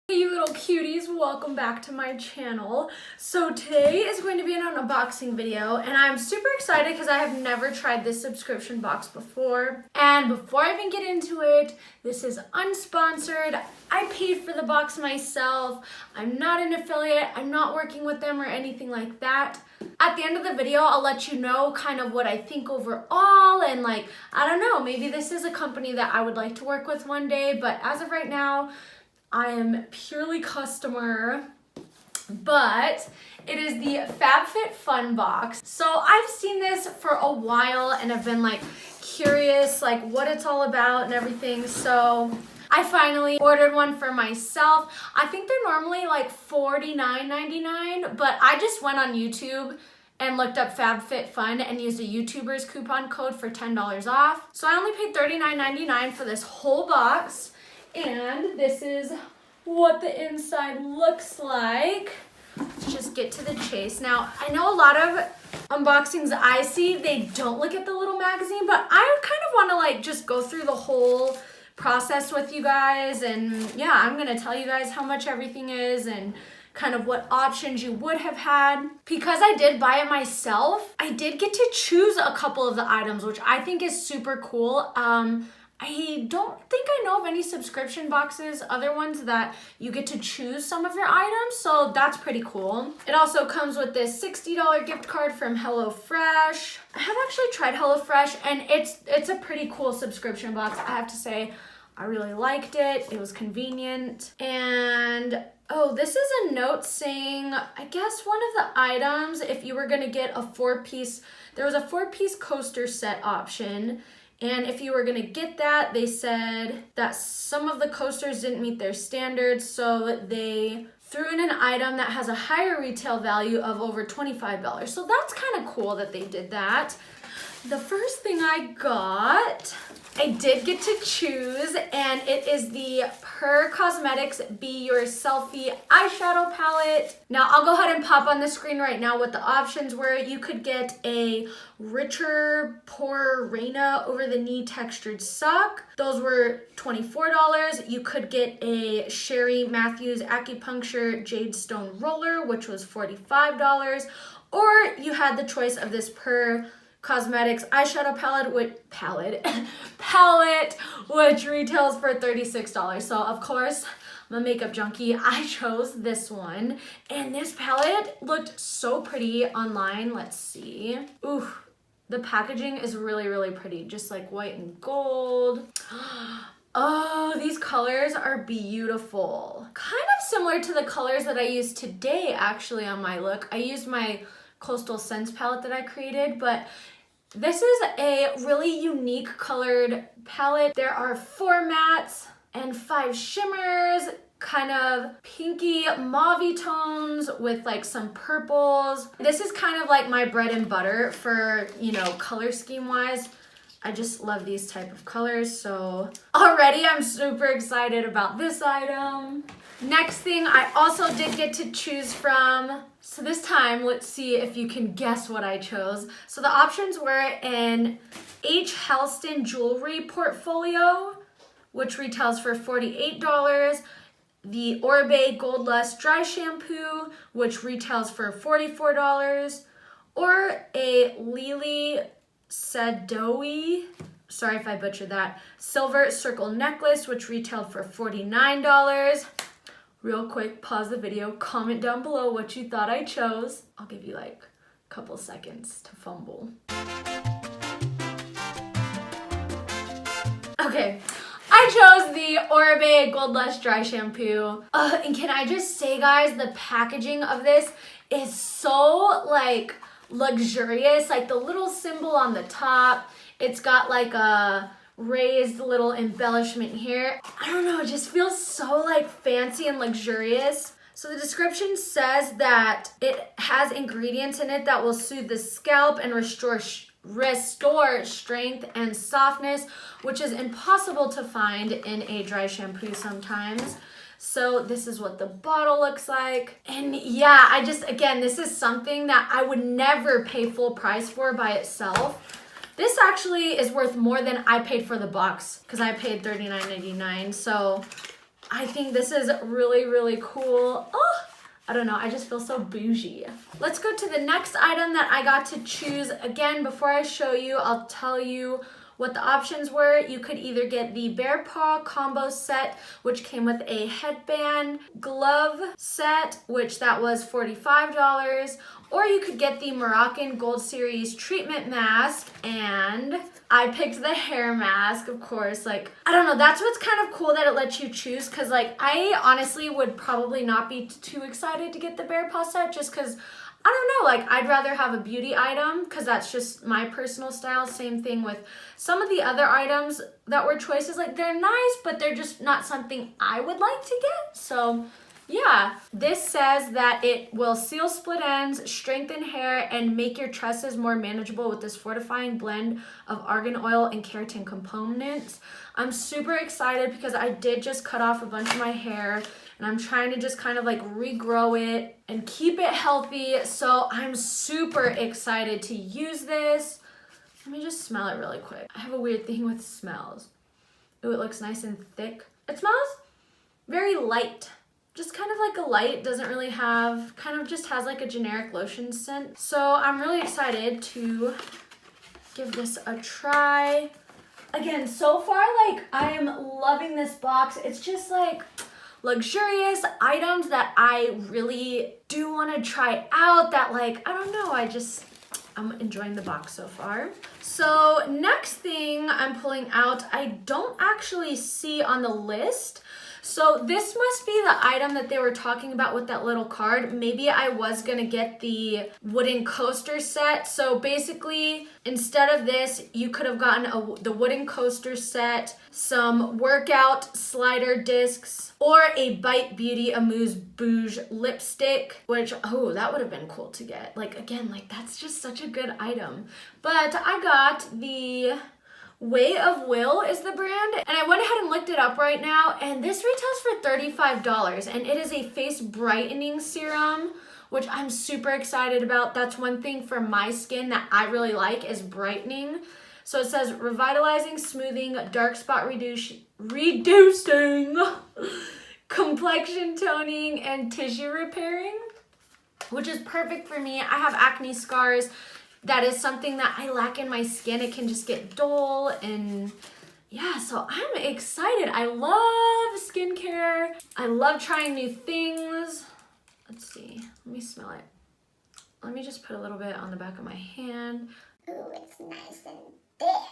Hey you little cuties, welcome back to my channel. So today is going to be an unboxing video and I'm super excited because I have never tried this subscription box before. And before I even get into it, this is unsponsored. I paid for the box myself. I'm not an affiliate, I'm not working with them or anything like that. At the end of the video, I'll let you know kind of what I think overall and I don't know, maybe this is a company that I would like to work with one day, but as of right now, I am purely customer, but it is the FabFitFun box. So I've seen this for a while and I've been curious what it's all about and everything. So I finally ordered one for myself. I think they're normally $49.99, but I just went on YouTube and looked up FabFitFun and used a YouTuber's coupon code for $10 off. So I only paid $39.99 for this whole box. And this is what the inside looks like. Let's just get to the chase. Now, I know a lot of unboxings I see, they don't look at the little magazine, but I kind of want to just go through the whole process with you guys. And yeah, I'm going to tell you guys how much everything is and kind of what options you would have had. Because I did buy it myself, I did get to choose a couple of the items, which I think is super cool. I don't think I know of any subscription boxes, other ones that you get to choose some of your items, so that's pretty cool. It also comes with this $60 gift card from HelloFresh. I have actually tried HelloFresh, and it's a pretty cool subscription box, I have to say. I really liked it, it was convenient, and oh, this is a note saying, I guess one of the items, if you were gonna get a there was a 4-piece coaster set option. And if you were gonna get that, they said that some of the coasters didn't meet their standards, so they threw in an item that has a higher retail value of over $25. So that's kind of cool that they did that. The first thing I got, I did get to choose, and it is the Per Cosmetics Be Your Selfie Eyeshadow Palette. Now, I'll go ahead and pop on the screen right now what the options were. You could get a richer Pore Reina Over the Knee Textured Sock. Those were $24. You could get a Sherry Matthews Acupuncture Jade Stone Roller, which was $45. Or you had the choice of this Per Cosmetics eyeshadow palette, which retails for $36. So of course, I'm a makeup junkie. I chose this one, and this palette looked so pretty online. Let's see. Ooh, the packaging is really, really pretty, just white and gold. Oh, these colors are beautiful. Kind of similar to the colors that I used today, actually, on my look. I used my Coastal Scents palette that I created, but this is a really unique colored palette. There are 4 mattes and 5 shimmers, kind of pinky mauve tones with some purples. This is kind of my bread and butter for, color scheme wise. I just love these type of colors, so already I'm super excited about this item. Next thing I also did get to choose from. So this time, let's see if you can guess what I chose. So the options were an H. Halston Jewelry Portfolio, which retails for $48. The Orbe Gold Lust Dry Shampoo, which retails for $44. Or a Lily Sadoui, sorry if I butchered that, Silver Circle Necklace, which retailed for $49. Real quick, pause the video, comment down below what you thought I chose. I'll give you a couple seconds to fumble. Okay, I chose the Orbe Gold Lush Dry Shampoo. And can I just say, guys, the packaging of this is so luxurious. The little symbol on the top, it's got a raised little embellishment here. I don't know, it just feels so fancy and luxurious. So the description says that it has ingredients in it that will soothe the scalp and restore strength and softness, which is impossible to find in a dry shampoo sometimes. So this is what the bottle looks like. And yeah, again, this is something that I would never pay full price for by itself. This actually is worth more than I paid for the box because I paid $39.99. So I think this is really, really cool. Oh, I don't know, I just feel so bougie. Let's go to the next item that I got to choose. Again, before I show you, I'll tell you what the options were. You could either get the Bear Paw combo set, which came with a headband, glove set, which that was $45, or you could get the Moroccan Gold Series treatment mask, and I picked the hair mask, of course. Like, I don't know, that's what's kind of cool that it lets you choose, because like I honestly would probably not be too excited to get the Bear Paw set, just because I don't know, like I'd rather have a beauty item because that's just my personal style. Same thing with some of the other items that were choices. Like they're nice, but they're just not something I would like to get. So yeah, this says that it will seal split ends, strengthen hair, and make your tresses more manageable with this fortifying blend of argan oil and keratin components. I'm super excited because I did just cut off a bunch of my hair, and I'm trying to just kind of like regrow it and keep it healthy. So I'm super excited to use this. Let me just smell it really quick. I have a weird thing with smells. Ooh, it looks nice and thick. It smells very light. Just kind of like a light, doesn't really have, kind of just has like a generic lotion scent. So I'm really excited to give this a try. Again, so far, like I am loving this box. It's just like luxurious items that I really do want to try out, that like, I don't know, I'm enjoying the box so far. So next thing I'm pulling out, I don't actually see on the list. So this must be the item that they were talking about with that little card. Maybe I was gonna get the wooden coaster set. So basically, instead of this, you could have gotten the wooden coaster set, some workout slider discs, or a Bite Beauty Amuse Bouge lipstick, which, oh, that would have been cool to get. Like, again, like that's just such a good item. But I got the Way of Will is the brand, and I went ahead and looked it up right now, and this retails for $35, and it is a face brightening serum, which I'm super excited about. That's one thing for my skin that I really like, is brightening. So it says revitalizing, smoothing, dark spot reducing, complexion toning, and tissue repairing, which is perfect for me. I have acne scars. That is something that I lack in my skin. It can just get dull, and yeah, so I'm excited. I love skincare. I love trying new things. Let's see, let me smell it. Let me just put a little bit on the back of my hand. Ooh, it's nice and thick.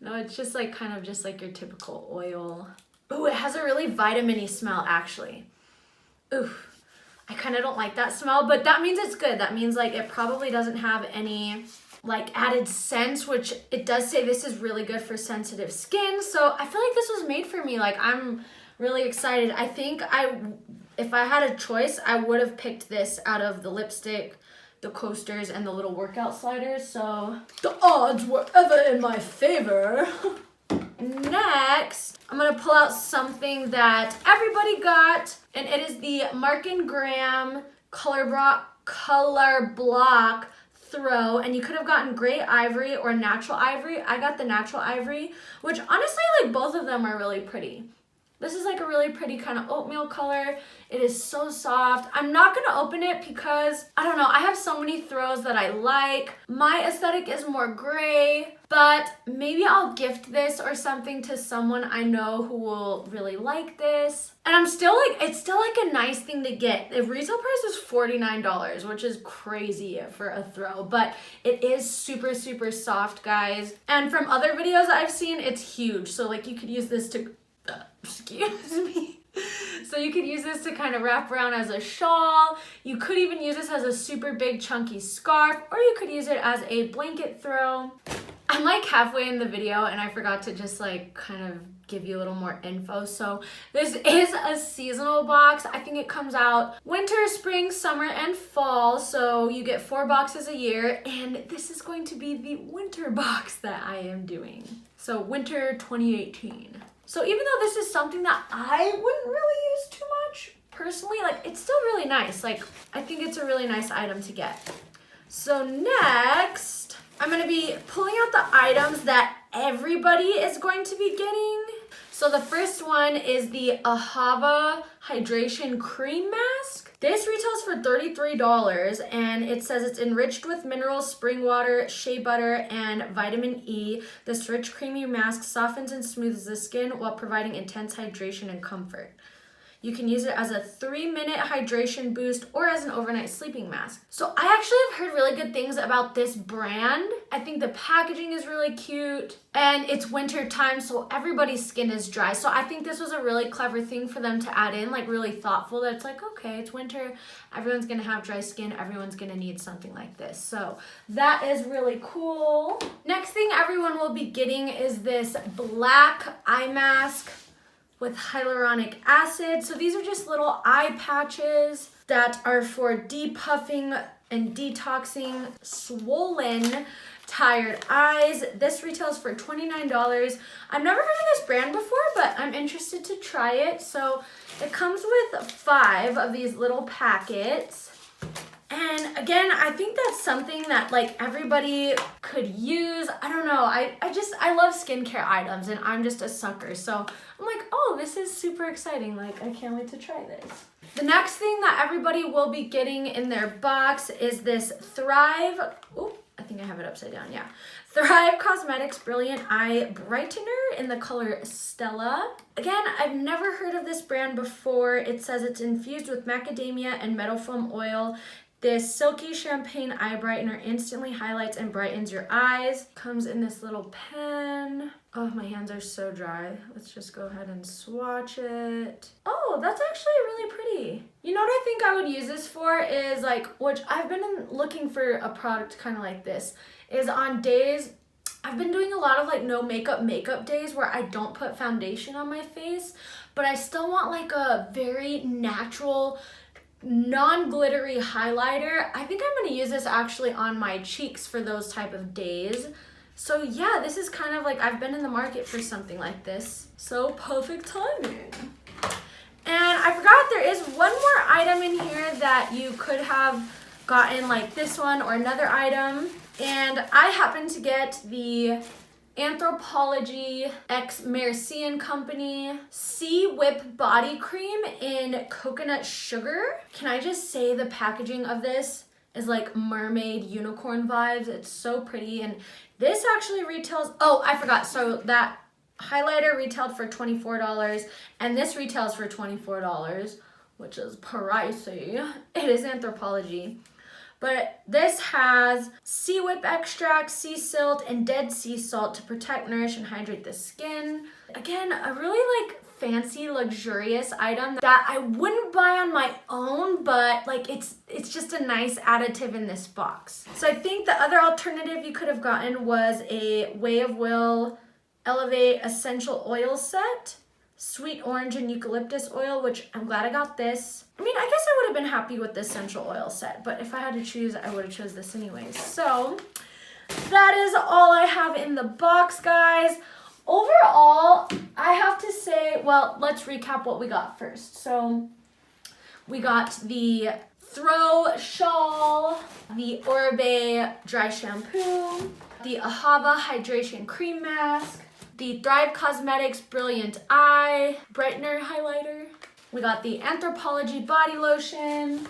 No, it's just like kind of just like your typical oil. Ooh, it has a really vitamin-y smell actually. Ooh. I kind of don't like that smell, but that means it's good. That means like it probably doesn't have any like added scents, which it does say this is really good for sensitive skin. So I feel like this was made for me. Like I'm really excited. I think if I had a choice, I would have picked this out of the lipstick, the coasters, and the little workout sliders. So the odds were ever in my favor. Next, I'm gonna pull out something that everybody got, and it is the Mark & Graham Color Block Throw, and you could have gotten gray ivory or natural ivory. I got the natural ivory, which honestly, like both of them are really pretty. This is like a really pretty kind of oatmeal color. It is so soft. I'm not gonna open it because, I don't know, I have so many throws that I like. My aesthetic is more gray, but maybe I'll gift this or something to someone I know who will really like this. And I'm still like, it's still like a nice thing to get. The retail price is $49, which is crazy for a throw, but it is super, super soft, guys. And from other videos I've seen, it's huge. So like you could use this to, excuse me. So you could use this to kind of wrap around as a shawl. You could even use this as a super big chunky scarf, or you could use it as a blanket throw. I'm like halfway in the video and I forgot to just like kind of give you a little more info. So this is a seasonal box. I think it comes out winter, spring, summer, and fall. So you get 4 boxes a year, and this is going to be the winter box that I am doing. So winter 2018. So even though this is something that I wouldn't really use too much, personally, like it's still really nice. Like I think it's a really nice item to get. So next, I'm gonna be pulling out the items that everybody is going to be getting. So the first one is the Ahava Hydration Cream Mask. This retails for $33 and it says it's enriched with minerals, spring water, shea butter, and vitamin E. This rich creamy mask softens and smooths the skin while providing intense hydration and comfort. You can use it as a 3-minute hydration boost or as an overnight sleeping mask. So I actually have heard really good things about this brand. I think the packaging is really cute and it's winter time, so everybody's skin is dry. So I think this was a really clever thing for them to add in, like really thoughtful, that it's like, okay, it's winter, everyone's gonna have dry skin, everyone's gonna need something like this. So that is really cool. Next thing everyone will be getting is this black eye mask with hyaluronic acid. So these are just little eye patches that are for depuffing and detoxing swollen, tired eyes. This retails for $29. I've never heard of this brand before, but I'm interested to try it. So it comes with 5 of these little packets. And again, I think that's something that like everybody could use. I don't know. I love skincare items and I'm just a sucker. So I'm like, oh, this is super exciting. Like, I can't wait to try this. The next thing that everybody will be getting in their box is this Thrive. Oh, I think I have it upside down. Yeah. Thrive Cosmetics Brilliant Eye Brightener in the color Stella. Again, I've never heard of this brand before. It says it's infused with macadamia and meadow foam oil. This silky champagne eye brightener instantly highlights and brightens your eyes. Comes in this little pen. Oh, my hands are so dry. Let's just go ahead and swatch it. Oh, that's actually really pretty. You know what I think I would use this for is like, which I've been looking for a product kind of like this, is on days, I've been doing a lot of like no makeup days where I don't put foundation on my face, but I still want like a very natural, non-glittery highlighter. I think I'm gonna use this actually on my cheeks for those type of days. So yeah, this is kind of like, I've been in the market for something like this. So perfect timing. And I forgot there is one more item in here that you could have gotten, like this one or another item. And I happened to get the Anthropologie x Mercian Company Sea Whip Body Cream in Coconut Sugar. Can I just say the packaging of this is like mermaid unicorn vibes. It's so pretty. And this actually retails, oh, I forgot. So that highlighter retailed for $24 and this retails for $24, which is pricey. It is Anthropologie. But this has sea whip extract, sea silt, and dead sea salt to protect, nourish, and hydrate the skin. Again, a really like fancy, luxurious item that I wouldn't buy on my own, but like it's just a nice additive in this box. So I think the other alternative you could have gotten was a Way of Will Elevate Essential Oil Set. Sweet orange and eucalyptus oil, which I'm glad I got this. I mean, I guess I would have been happy with this essential oil set, but if I had to choose, I would have chose this anyways. So that is all I have in the box, guys. Overall, I have to say, well, let's recap what we got first. So we got the Throw Shawl, the Orbe Dry Shampoo, the Ahava Hydration Cream Mask, the Thrive Cosmetics Brilliant Eye Brightener Highlighter. We got the Anthropologie Body Lotion,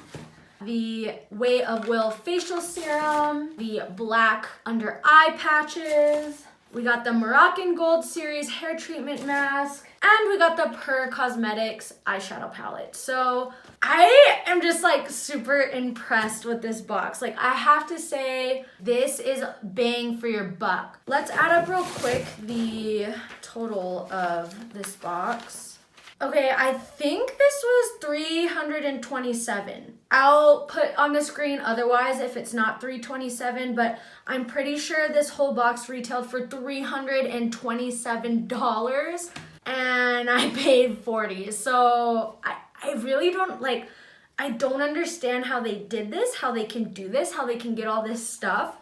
the Way of Will Facial Serum, the Black Under Eye Patches. We got the Moroccan Gold Series Hair Treatment Mask. And we got the Per Cosmetics Eyeshadow Palette. So I am just like super impressed with this box. Like I have to say, this is bang for your buck. Let's add up real quick the total of this box. Okay, I think this was $327. I'll put on the screen otherwise if it's not $327, but I'm pretty sure this whole box retailed for $327 and I paid $40. So I really don't like, I don't understand how they did this, how they can do this, how they can get all this stuff.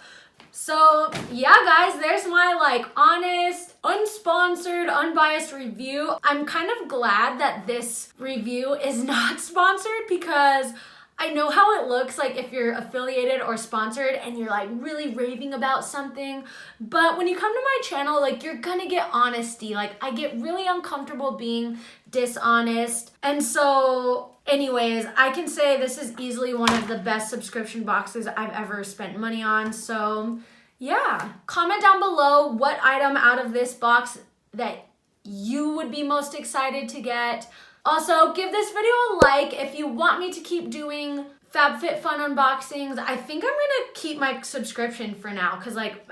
So yeah, guys, there's my like honest, unsponsored, unbiased review. I'm kind of glad that this review is not sponsored because I know how it looks like if you're affiliated or sponsored and you're like really raving about something, but when you come to my channel, like you're gonna get honesty. Like I get really uncomfortable being dishonest. And so anyways, I can say this is easily one of the best subscription boxes I've ever spent money on. So yeah, comment down below what item out of this box that you would be most excited to get. Also, give this video a like if you want me to keep doing FabFitFun unboxings. I think I'm gonna keep my subscription for now because like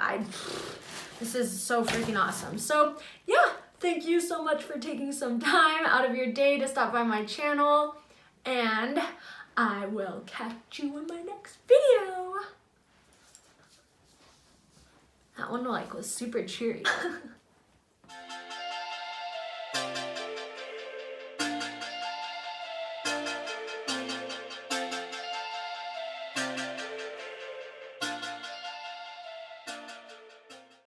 this is so freaking awesome. So yeah, thank you so much for taking some time out of your day to stop by my channel, and I will catch you in my next video. That one like was super cheery.